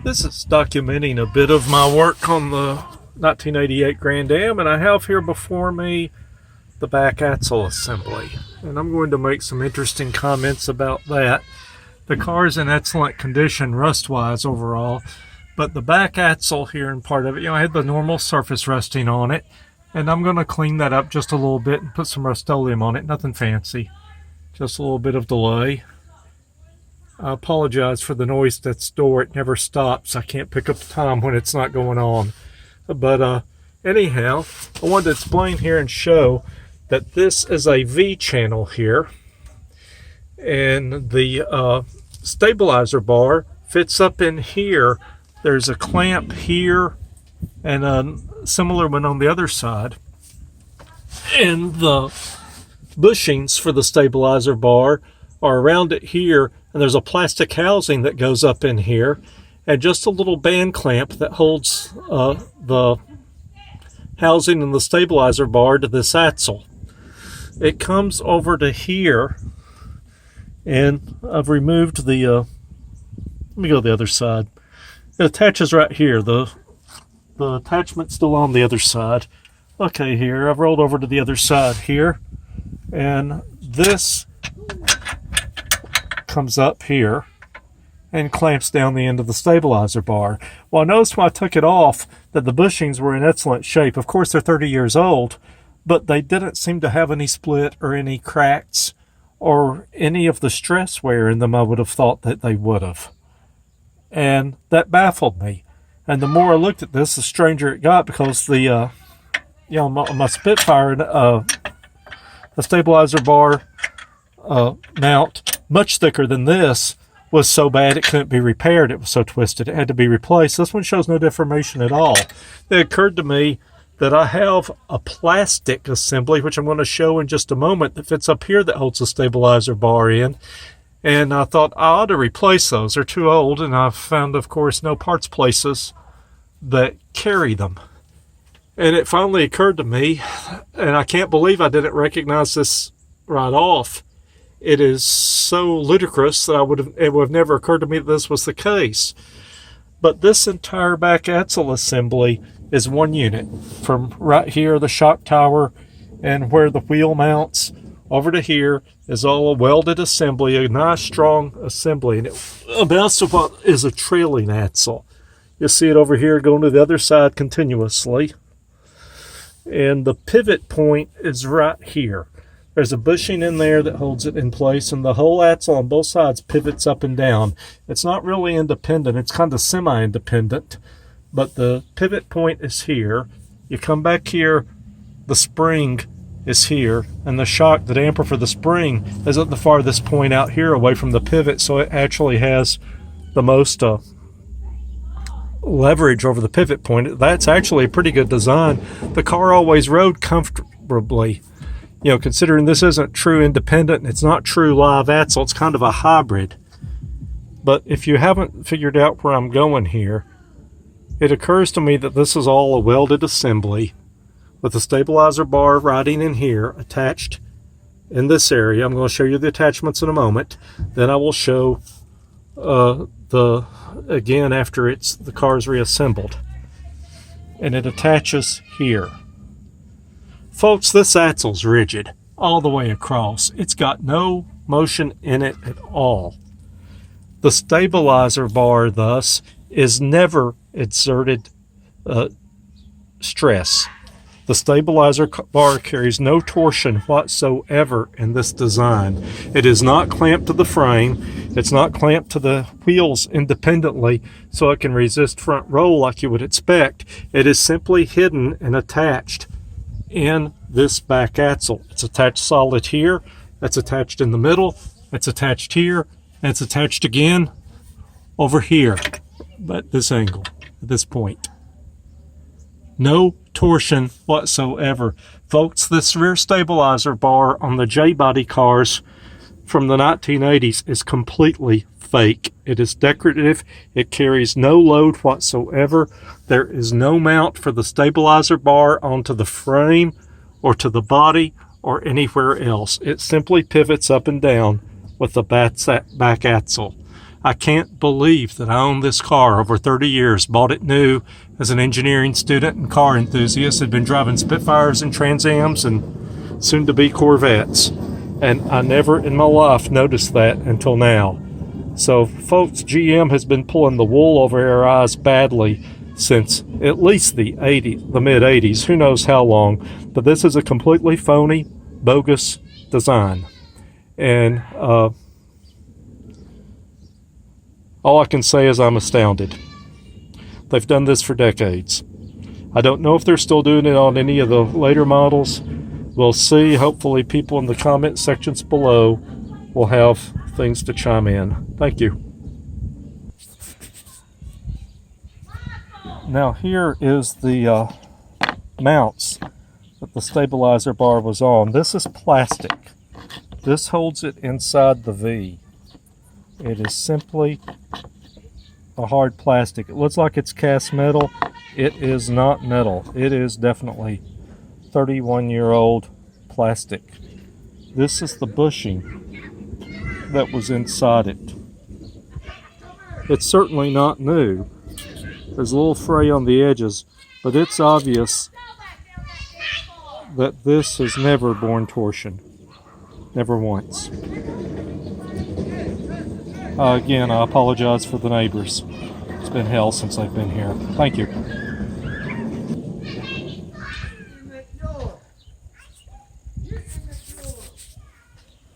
This is documenting a bit of my work on the 1988 Grand Am, and I have here before me the back axle assembly. And I'm going to make some interesting comments about that. The car is in excellent condition rust-wise overall, but the back axle here and part of it, I had the normal surface rusting on it, and I'm going to clean that up just a little bit and put some Rust-Oleum on it. Nothing fancy, just a little bit of delay. I apologize for the noise that's door. It never stops. I can't pick up the time when it's not going on. But anyhow, I wanted to explain here and show that this is a V channel here. And the stabilizer bar fits up in here. There's a clamp here and a similar one on the other side. And the bushings for the stabilizer bar are around it here, and there's a plastic housing that goes up in here, and just a little band clamp that holds the housing and the stabilizer bar to this axle. It comes over to here, and I've removed the, let me go to the other side. It attaches right here. The attachment's still on the other side. Okay, here, I've rolled over to the other side here, and this comes up here and clamps down the end of the stabilizer bar. Well, I noticed when I took it off that the bushings were in excellent shape. Of course, they're 30 years old, but they didn't seem to have any split or any cracks or any of the stress wear in them I would have thought that they would have. And that baffled me. And the more I looked at this, the stranger it got, because the my Spitfire, the stabilizer bar mount, much thicker than this, was so bad it couldn't be repaired. It was so twisted it had to be replaced. This one shows no deformation at all. It occurred to me that I have a plastic assembly, which I'm going to show in just a moment, that fits up here that holds the stabilizer bar in. And I thought I ought to replace those. They're too old, and I've found, of course, no parts places that carry them. And it finally occurred to me, and I can't believe I didn't recognize this right off. It is so ludicrous that it would have never occurred to me that this was the case. But this entire back axle assembly is one unit. From right here, the shock tower, and where the wheel mounts, over to here is all a welded assembly, a nice strong assembly. And it amounts to what is a trailing axle. You'll see it over here going to the other side continuously. And the pivot point is right here. There's a bushing in there that holds it in place, and the whole axle on both sides pivots up and down. It's not really independent. It's kind of semi-independent, but the pivot point is here. You come back here, the spring is here, and the shock, the damper for the spring, is at the farthest point out here away from the pivot, so it actually has the most leverage over the pivot point. That's actually a pretty good design. The car always rode comfortably. Considering this isn't true independent, it's not true live axle, it's kind of a hybrid. But if you haven't figured out where I'm going here, it occurs to me that this is all a welded assembly with a stabilizer bar riding in here, attached in this area. I'm going to show you the attachments in a moment. Then I will show again after the car is reassembled. And it attaches here. Folks, this axle's rigid all the way across. It's got no motion in it at all. The stabilizer bar, thus, is never exerted stress. The stabilizer bar carries no torsion whatsoever in this design. It is not clamped to the frame. It's not clamped to the wheels independently so it can resist front roll like you would expect. It is simply hidden and attached in this back axle. It's attached solid here, that's attached in the middle, it's attached here, and it's attached again over here, but this angle, at this point. No torsion whatsoever. Folks, this rear stabilizer bar on the J-body cars from the 1980s is completely fake. It is decorative. It carries no load whatsoever. There is no mount for the stabilizer bar onto the frame or to the body or anywhere else. It simply pivots up and down with the back axle. I can't believe that I own this car over 30 years, bought it new as an engineering student and car enthusiast, had been driving Spitfires and Trans Ams and soon to be Corvettes. And I never in my life noticed that until now. So folks, GM has been pulling the wool over our eyes badly since at least the mid 80s, who knows how long, but this is a completely phony, bogus design. And all I can say is I'm astounded. They've done this for decades. I don't know if they're still doing it on any of the later models. We'll see. Hopefully people in the comment sections below will have things to chime in. Thank you. Now here is the mounts that the stabilizer bar was on. This is plastic. This holds it inside the V. It is simply a hard plastic. It looks like it's cast metal. It is not metal. It is definitely 31-year-old plastic. This is the bushing that was inside it. It's certainly not new. There's a little fray on the edges, but it's obvious that this has never borne torsion. Never once. Again, I apologize for the neighbors. It's been hell since I've been here. Thank you.